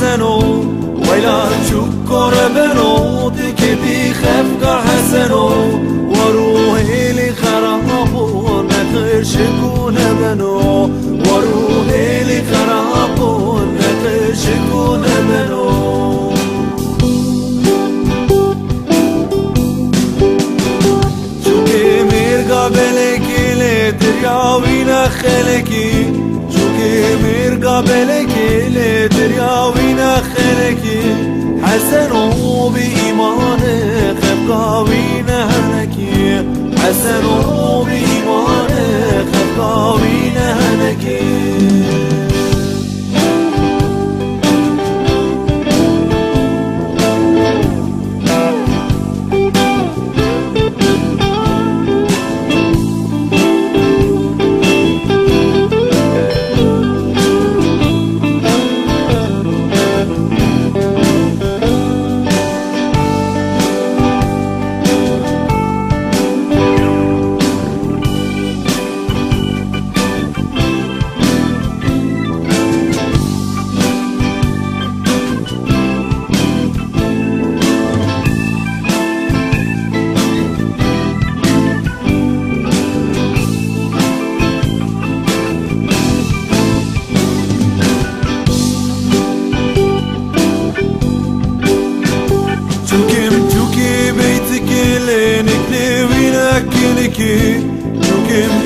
حسنو ويلا شكر بنو تكدي خفق حسنو وروحي لي خرابو نخير شكون بنو وروحي لي خرابو نخير شكون بنو شوكي ميرقا بلكي لترياوي نخلكي شوكي ميرقا بلكي لترياوي نخلكي حسنو بإيمانك خفقاوي نهنكي حسنو بإيمانك خفقاوي نهنكي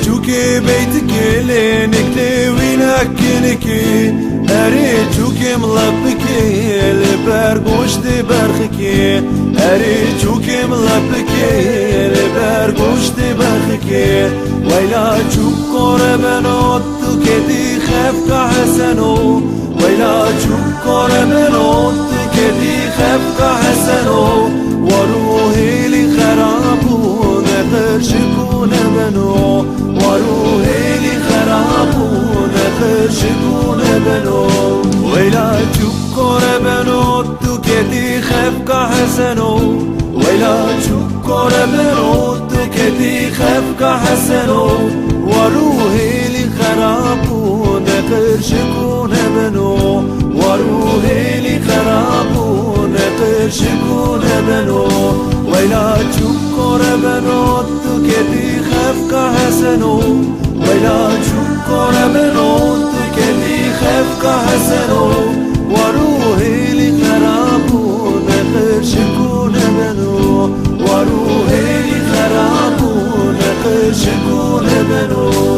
شوكي بيتك لينك لوين اكلكي اريد شوكي ملبكي لبرقوش دي برخكي اريد شوكي ملبكي لبرقوش دي برخكي ويلا شكر بنوت كدي خفق حسنو ويلا شكر بنوت كدي خفق حسنو وروحي لي خرابو نخر شكون بنو وروحي لي خرابو نخر شكون بنو ويلا شكر بنو كدي خفق حسنو ويلا شكر بنو كدي خفق حسنو وروحي لي خرابو نخر شكون بنو وروحي لي خرابو نخر شكون بنو ويلا شكر بنو كدي خفق حسنو ويلا شكر بنو كدي خفق حسنو وروحي لي خرابو نخر شكون بنو وروحي لي خرابو نخر شكون بنو